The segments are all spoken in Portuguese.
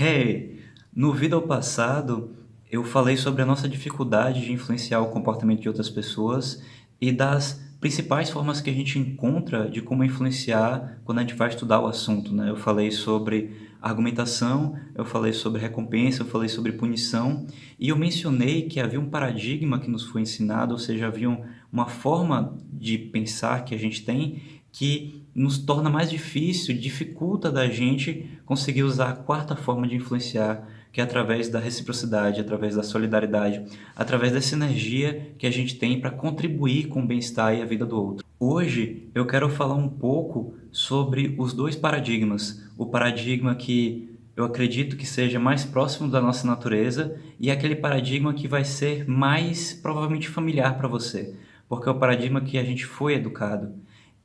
Hey, no Vida ao Passado, eu falei sobre a nossa dificuldade de influenciar o comportamento de outras pessoas e das principais formas que a gente encontra de como influenciar quando a gente vai estudar o assunto, né? Eu falei sobre argumentação, eu falei sobre recompensa, eu falei sobre punição e eu mencionei que havia um paradigma que nos foi ensinado, ou seja, havia uma forma de pensar que a gente tem que nos torna mais difícil, dificulta da gente conseguir usar a quarta forma de influenciar, que é através da reciprocidade, através da solidariedade, através dessa energia que a gente tem para contribuir com o bem-estar e a vida do outro. Hoje eu quero falar um pouco sobre os dois paradigmas. O paradigma que eu acredito que seja mais próximo da nossa natureza e aquele paradigma que vai ser mais provavelmente familiar para você, porque é o paradigma que a gente foi educado.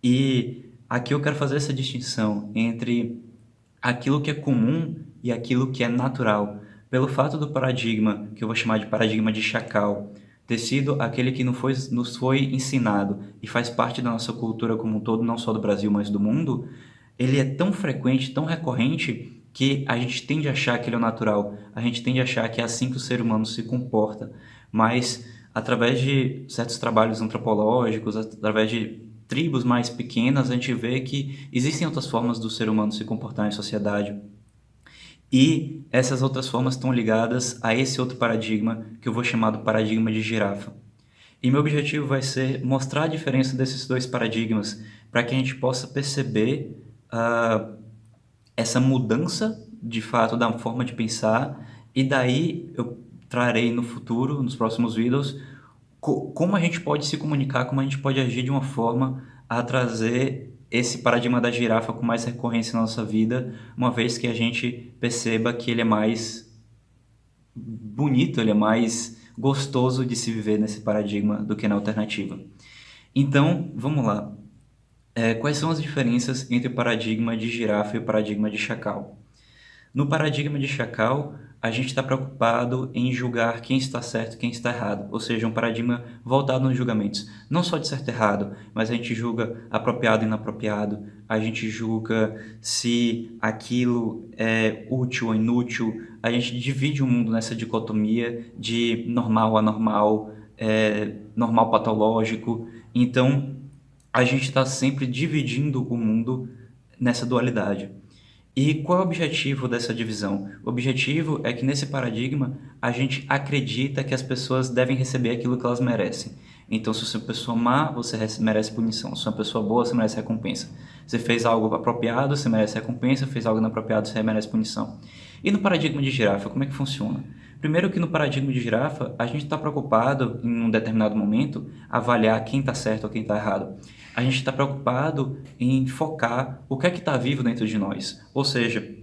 E aqui eu quero fazer essa distinção entre aquilo que é comum e aquilo que é natural. Pelo fato do paradigma, que eu vou chamar de paradigma de chacal, ter sido aquele que nos foi ensinado e faz parte da nossa cultura como um todo, não só do Brasil, mas do mundo, ele é tão frequente, tão recorrente, que a gente tende a achar que ele é o natural, a gente tende a achar que é assim que o ser humano se comporta. Mas, através de certos trabalhos antropológicos, através de tribos mais pequenas, a gente vê que existem outras formas do ser humano se comportar em sociedade. E essas outras formas estão ligadas a esse outro paradigma, que eu vou chamar do paradigma de girafa. E meu objetivo vai ser mostrar a diferença desses dois paradigmas, para que a gente possa perceber essa mudança, de fato, da forma de pensar, e daí eu trarei no futuro, nos próximos vídeos, como a gente pode se comunicar, como a gente pode agir de uma forma a trazer esse paradigma da girafa com mais recorrência na nossa vida, uma vez que a gente perceba que ele é mais bonito, ele é mais gostoso de se viver nesse paradigma do que na alternativa. Então, vamos lá. Quais são as diferenças entre o paradigma de girafa e o paradigma de chacal? No paradigma de chacal, a gente está preocupado em julgar quem está certo e quem está errado, ou seja, um paradigma voltado nos julgamentos, não só de certo e errado, mas a gente julga apropriado e inapropriado, a gente julga se aquilo é útil ou inútil, a gente divide o mundo nessa dicotomia de normal, anormal, normal patológico, então a gente está sempre dividindo o mundo nessa dualidade. E qual é o objetivo dessa divisão? O objetivo é que nesse paradigma a gente acredita que as pessoas devem receber aquilo que elas merecem. Então, se você é uma pessoa má, você merece punição. Se você é uma pessoa boa, você merece recompensa. Você fez algo apropriado, você merece recompensa. Fez algo inapropriado, você merece punição. E no paradigma de girafa, como é que funciona? Primeiro que no paradigma de girafa, a gente está preocupado, em um determinado momento, avaliar quem está certo ou quem está errado. A gente está preocupado em focar o que é que está vivo dentro de nós. Ou seja,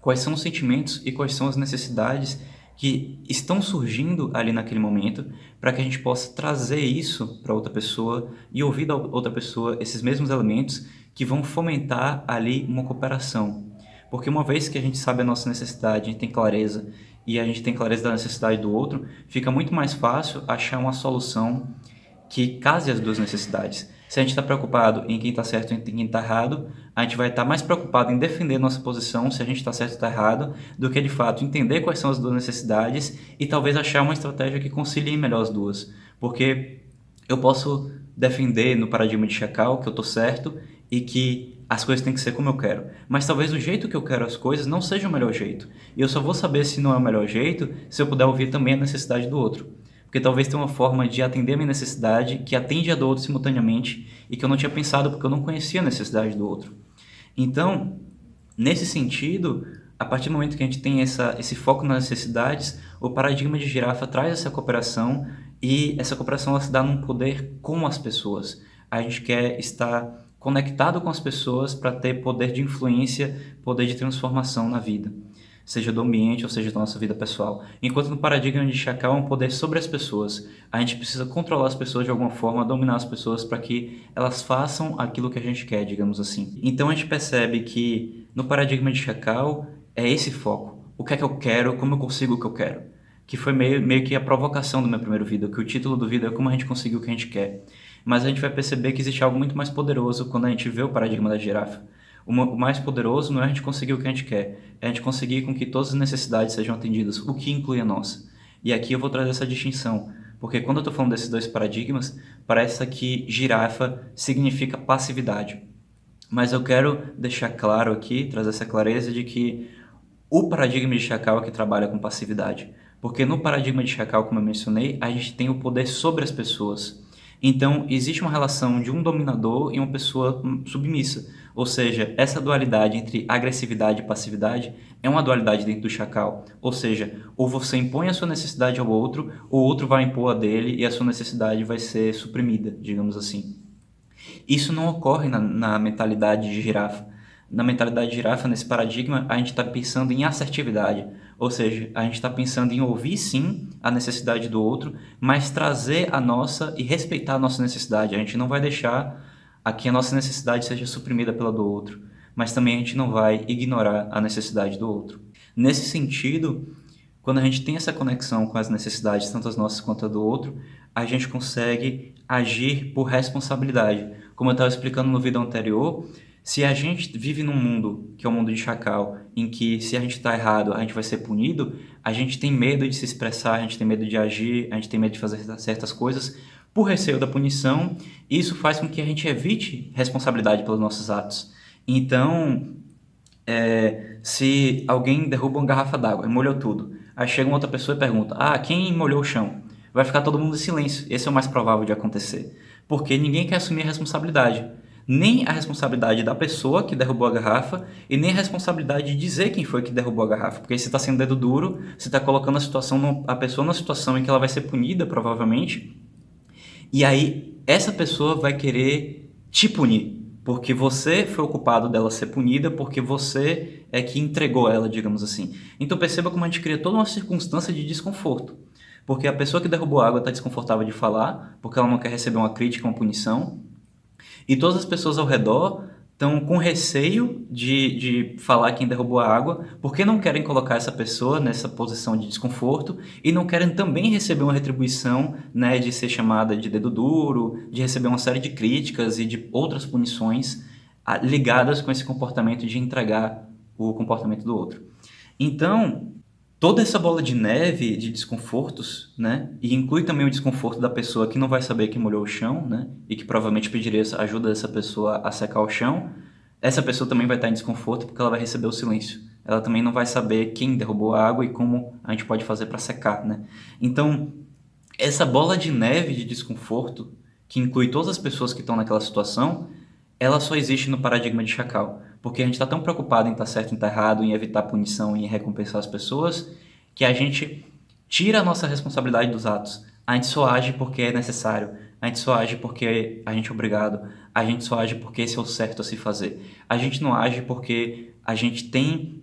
quais são os sentimentos e quais são as necessidades que estão surgindo ali naquele momento, para que a gente possa trazer isso para outra pessoa e ouvir da outra pessoa esses mesmos elementos que vão fomentar ali uma cooperação. Porque uma vez que a gente sabe a nossa necessidade, a gente tem clareza e a gente tem clareza da necessidade do outro, fica muito mais fácil achar uma solução que case as duas necessidades. Se a gente está preocupado em quem está certo e em quem está errado, a gente vai estar mais preocupado em defender nossa posição, se a gente está certo ou está errado, do que de fato entender quais são as duas necessidades e talvez achar uma estratégia que concilie melhor as duas. Porque eu posso defender no paradigma de chacal que eu estou certo e que as coisas têm que ser como eu quero. Mas talvez o jeito que eu quero as coisas não seja o melhor jeito. E eu só vou saber se não é o melhor jeito se eu puder ouvir também a necessidade do outro. Porque talvez tenha uma forma de atender a minha necessidade que atende a do outro simultaneamente e que eu não tinha pensado porque eu não conhecia a necessidade do outro. Então, nesse sentido, a partir do momento que a gente tem esse foco nas necessidades, o paradigma de girafa traz essa cooperação e essa cooperação ela se dá num poder com as pessoas. A gente quer estar conectado com as pessoas para ter poder de influência, poder de transformação na vida, seja do ambiente ou seja da nossa vida pessoal. Enquanto no paradigma de chacal é um poder sobre as pessoas. A gente precisa controlar as pessoas de alguma forma, dominar as pessoas para que elas façam aquilo que a gente quer, digamos assim. Então a gente percebe que no paradigma de chacal é esse foco. O que é que eu quero, como eu consigo o que eu quero. Que foi meio que a provocação do meu primeiro vídeo, que o título do vídeo é como a gente conseguiu o que a gente quer. Mas a gente vai perceber que existe algo muito mais poderoso quando a gente vê o paradigma da girafa. O mais poderoso não é a gente conseguir o que a gente quer, é a gente conseguir com que todas as necessidades sejam atendidas, o que inclui a nossa. E aqui eu vou trazer essa distinção, porque quando eu estou falando desses dois paradigmas, parece que girafa significa passividade. Mas eu quero deixar claro aqui, trazer essa clareza de que o paradigma de Chacal é que trabalha com passividade. Porque no paradigma de Chacal, como eu mencionei, a gente tem o poder sobre as pessoas. Então, existe uma relação de um dominador e uma pessoa submissa. Ou seja, essa dualidade entre agressividade e passividade é uma dualidade dentro do Chacal. Ou seja, ou você impõe a sua necessidade ao outro, ou o outro vai impor a dele e a sua necessidade vai ser suprimida, digamos assim. Isso não ocorre na mentalidade de girafa. Na mentalidade de girafa, nesse paradigma, a gente está pensando em assertividade. Ou seja, a gente está pensando em ouvir sim a necessidade do outro, mas trazer a nossa e respeitar a nossa necessidade. A gente não vai deixar que a nossa necessidade seja suprimida pela do outro, mas também a gente não vai ignorar a necessidade do outro. Nesse sentido, quando a gente tem essa conexão com as necessidades, tanto as nossas quanto a do outro, a gente consegue agir por responsabilidade. Como eu estava explicando no vídeo anterior, se a gente vive num mundo, que é o mundo de Chacal, em que se a gente está errado, a gente vai ser punido, a gente tem medo de se expressar, a gente tem medo de agir, a gente tem medo de fazer certas coisas por receio da punição, e isso faz com que a gente evite responsabilidade pelos nossos atos. Então, se alguém derruba uma garrafa d'água e molhou tudo, aí chega uma outra pessoa e pergunta: quem molhou o chão? Vai ficar todo mundo em silêncio. Esse é o mais provável de acontecer. Porque ninguém quer assumir a responsabilidade. Nem a responsabilidade da pessoa que derrubou a garrafa e nem a responsabilidade de dizer quem foi que derrubou a garrafa. Porque você está sendo dedo duro, você está colocando a pessoa numa situação em que ela vai ser punida, provavelmente. E aí, essa pessoa vai querer te punir. Porque você foi o culpado dela ser punida, porque você é que entregou ela, digamos assim. Então perceba como a gente cria toda uma circunstância de desconforto. Porque a pessoa que derrubou a água está desconfortável de falar, porque ela não quer receber uma crítica, uma punição. E todas as pessoas ao redor estão com receio de falar quem derrubou a água, porque não querem colocar essa pessoa nessa posição de desconforto e não querem também receber uma retribuição, né, de ser chamada de dedo duro, de receber uma série de críticas e de outras punições ligadas com esse comportamento de entregar o comportamento do outro. Então, toda essa bola de neve de desconfortos, né? E inclui também o desconforto da pessoa que não vai saber que molhou o chão, né? E que provavelmente pediria a ajuda dessa pessoa a secar o chão. Essa pessoa também vai estar em desconforto porque ela vai receber o silêncio. Ela também não vai saber quem derrubou a água e como a gente pode fazer para secar, né? Então, essa bola de neve de desconforto, que inclui todas as pessoas que estão naquela situação, ela só existe no paradigma de Chacal. Porque a gente está tão preocupado em estar certo e estar errado, em evitar punição e em recompensar as pessoas, que a gente tira a nossa responsabilidade dos atos. A gente só age porque é necessário. A gente só age porque a gente é obrigado. A gente só age porque esse é o certo a se fazer. A gente não age porque a gente tem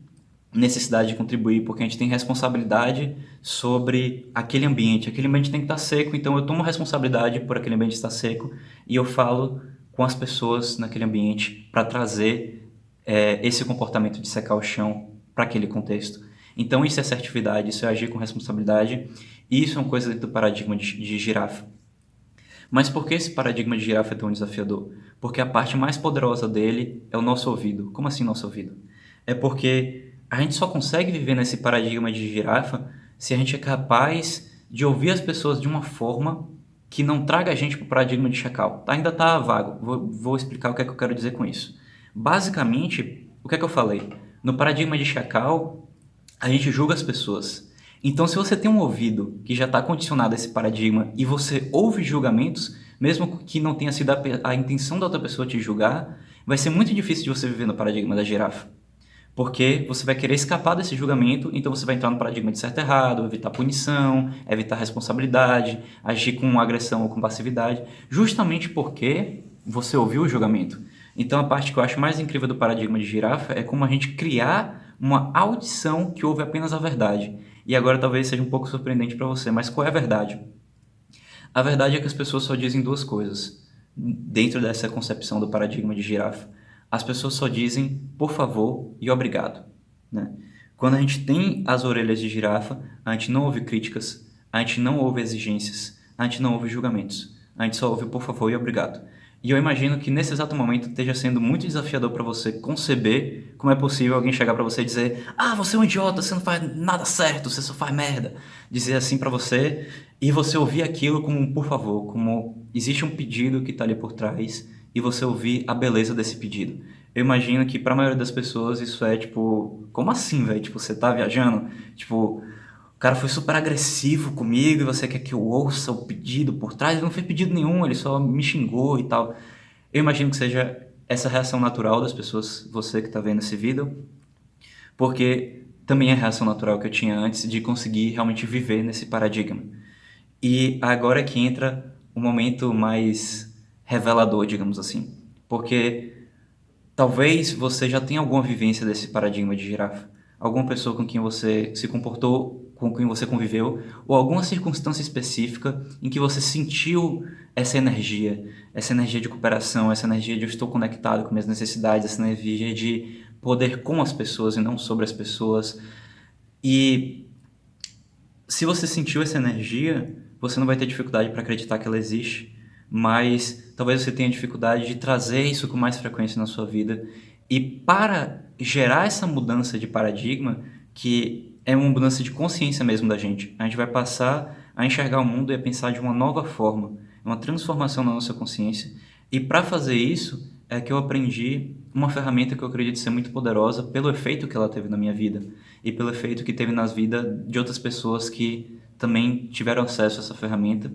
necessidade de contribuir, porque a gente tem responsabilidade sobre aquele ambiente. Aquele ambiente tem que estar seco, então eu tomo responsabilidade por aquele ambiente estar seco e eu falo com as pessoas naquele ambiente para trazer esse comportamento de secar o chão para aquele contexto. Então isso é assertividade, isso é agir com responsabilidade, e isso é uma coisa dentro do paradigma de girafa. Mas por que esse paradigma de girafa é tão desafiador? Porque a parte mais poderosa dele é o nosso ouvido. Como assim nosso ouvido? É porque a gente só consegue viver nesse paradigma de girafa se a gente é capaz de ouvir as pessoas de uma forma que não traga a gente para o paradigma de chacal. Ainda está vago, vou explicar o que é que eu quero dizer com isso. Basicamente, o que é que eu falei? No paradigma de chacal, a gente julga as pessoas. Então, se você tem um ouvido que já está condicionado a esse paradigma e você ouve julgamentos, mesmo que não tenha sido a intenção da outra pessoa te julgar, vai ser muito difícil de você viver no paradigma da girafa. Porque você vai querer escapar desse julgamento, então você vai entrar no paradigma de certo e errado, evitar punição, evitar responsabilidade, agir com agressão ou com passividade, justamente porque você ouviu o julgamento. Então a parte que eu acho mais incrível do paradigma de girafa é como a gente criar uma audição que ouve apenas a verdade. E agora talvez seja um pouco surpreendente para você, mas qual é a verdade? A verdade é que as pessoas só dizem duas coisas dentro dessa concepção do paradigma de girafa. As pessoas só dizem por favor e obrigado, né? Quando a gente tem as orelhas de girafa, a gente não ouve críticas, a gente não ouve exigências, a gente não ouve julgamentos, a gente só ouve por favor e obrigado. E eu imagino que nesse exato momento esteja sendo muito desafiador para você conceber como é possível alguém chegar para você e dizer: "Ah, você é um idiota, você não faz nada certo, você só faz merda". Dizer assim para você e você ouvir aquilo como um por favor, como existe um pedido que tá ali por trás e você ouvir a beleza desse pedido. Eu imagino que para a maioria das pessoas isso é tipo, como assim, velho? Tipo, você tá viajando? Tipo, o cara foi super agressivo comigo e você quer que eu ouça o pedido por trás? Ele não fez pedido nenhum, ele só me xingou e tal. Eu imagino que seja essa reação natural das pessoas, você que está vendo esse vídeo, porque também é a reação natural que eu tinha antes de conseguir realmente viver nesse paradigma. E agora é que entra o momento mais revelador, digamos assim. Porque talvez você já tenha alguma vivência desse paradigma de girafa. Alguma pessoa com quem você se comportou, com quem você conviveu, ou alguma circunstância específica em que você sentiu essa energia de cooperação, essa energia de eu estou conectado com minhas necessidades, essa energia de poder com as pessoas e não sobre as pessoas. E se você sentiu essa energia, você não vai ter dificuldade para acreditar que ela existe, mas talvez você tenha dificuldade de trazer isso com mais frequência na sua vida. E para gerar essa mudança de paradigma, que é uma mudança de consciência mesmo da gente, a gente vai passar a enxergar o mundo e a pensar de uma nova forma, uma transformação na nossa consciência. E para fazer isso, é que eu aprendi uma ferramenta que eu acredito ser muito poderosa pelo efeito que ela teve na minha vida e pelo efeito que teve nas vidas de outras pessoas que também tiveram acesso a essa ferramenta.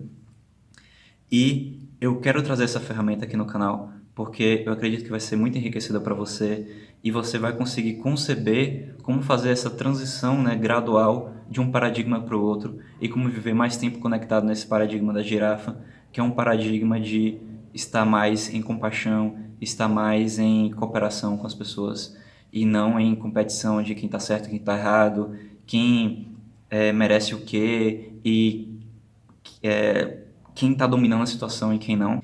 E eu quero trazer essa ferramenta aqui no canal porque eu acredito que vai ser muito enriquecedora para você e você vai conseguir conceber como fazer essa transição, né, gradual de um paradigma para o outro e como viver mais tempo conectado nesse paradigma da girafa, que é um paradigma de estar mais em compaixão, estar mais em cooperação com as pessoas e não em competição de quem está certo, quem está errado, quem merece o quê e quem está dominando a situação e quem não.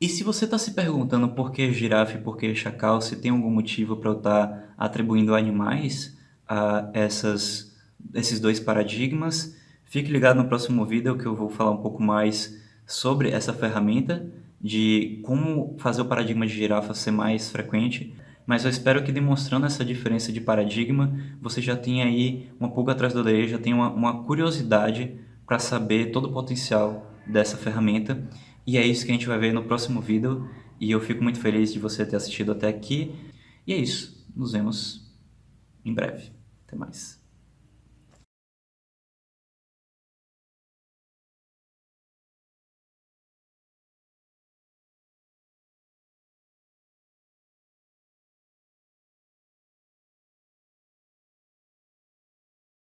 E se você está se perguntando por que girafa e por que chacal, se tem algum motivo para eu estar atribuindo animais a esses dois paradigmas, fique ligado no próximo vídeo que eu vou falar um pouco mais sobre essa ferramenta, de como fazer o paradigma de girafa ser mais frequente. Mas eu espero que demonstrando essa diferença de paradigma, você já tenha aí uma pulga atrás da orelha, já tenha uma curiosidade para saber todo o potencial dessa ferramenta. E é isso que a gente vai ver no próximo vídeo. E eu fico muito feliz de você ter assistido até aqui. E é isso. Nos vemos em breve. Até mais.